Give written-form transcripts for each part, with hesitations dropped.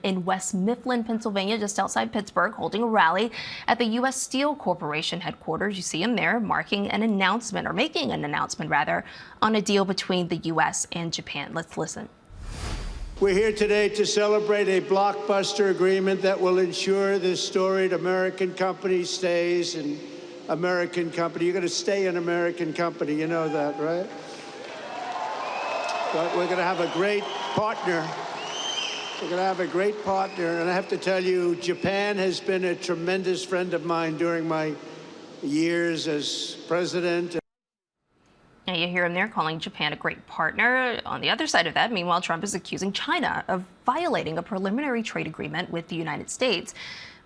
in West Mifflin, Pennsylvania, just outside Pittsburgh, holding a rally at the U.S. Steel Corporation headquarters. You see him there making an announcement on a deal between the U.S. and Japan. Let's listen. We're here today to celebrate a blockbuster agreement that will ensure this storied American company stays an American company. You're going to stay an American company. You know that, right? But we're going to have a great partner. We're going to have a great partner. And I have to tell you, Japan has been a tremendous friend of mine during my years as president. And you hear him there calling Japan a great partner. On the other side of that, meanwhile, Trump is accusing China of violating a preliminary trade agreement with the United States.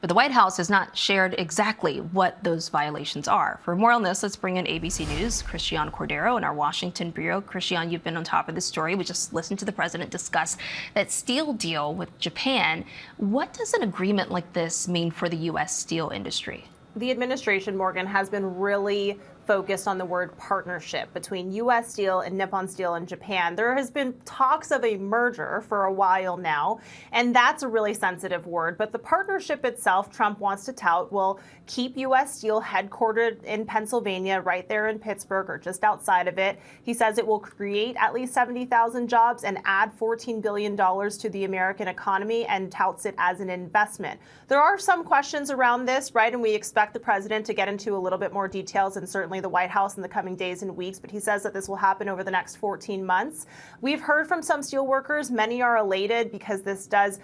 But the White House has not shared exactly what those violations are. For more on this, let's bring in ABC News' Christian Cordero in our Washington bureau. Christian, you've been on top of this story. We just listened to the president discuss that steel deal with Japan. What does an agreement like this mean for the U.S. steel industry? The administration, Morgan, has been really focused on the word partnership between U.S. Steel and Nippon Steel and Japan. There has been talks of a merger for a while now, and that's a really sensitive word. But the partnership itself, Trump wants to tout, will keep U.S. Steel headquartered in Pennsylvania, right there in Pittsburgh or just outside of it. He says it will create at least 70,000 jobs and add $14 billion to the American economy, and touts it as an investment. There are some questions around this, right? And we expect the president to get into a little bit more details, and certainly the White House in the coming days and weeks, but he says that this will happen over the next 14 months. We've heard from some steelworkers. Many are elated because this does,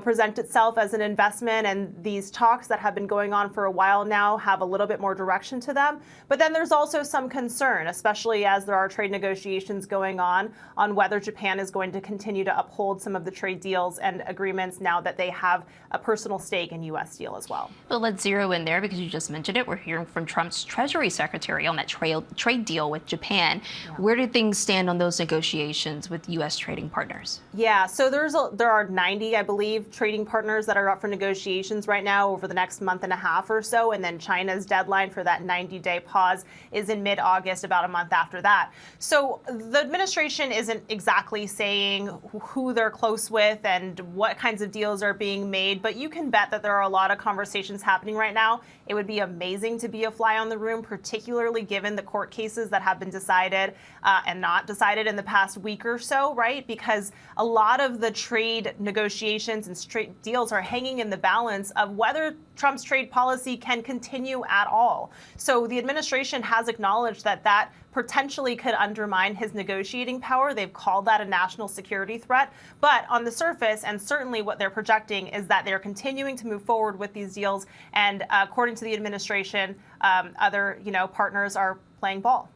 present itself as an investment, and these talks that have been going on for a while now have a little bit more direction to them. But then there's also some concern, especially as there are trade negotiations going on whether Japan is going to continue to uphold some of the trade deals and agreements now that they have a personal stake in U.S. Steel as well. Well, let's zero in there because you just mentioned it. We're hearing from Trump's Treasury Secretary on that trade deal with Japan. Yeah. Where do things stand on those negotiations with U.S. trading partners? Yeah, so there are 90, I believe, trading partners that are up for negotiations right now over the next month and a half or so, and then China's deadline for that 90-day pause is in mid-August, about a month after that. So the administration isn't exactly saying who they're close with and what kinds of deals are being made, but you can bet that there are a lot of conversations happening right now. It would be amazing to be a fly on the room, particularly given the court cases that have been decided and not decided in the past week or so, right? Because a lot of the trade negotiations and trade deals are hanging in the balance of whether Trump's trade policy can continue at all. So the administration has acknowledged that that potentially could undermine his negotiating power. They've called that a national security threat. But on the surface, and certainly what they're projecting, is that they're continuing to move forward with these deals. And according to the administration, other partners are playing ball.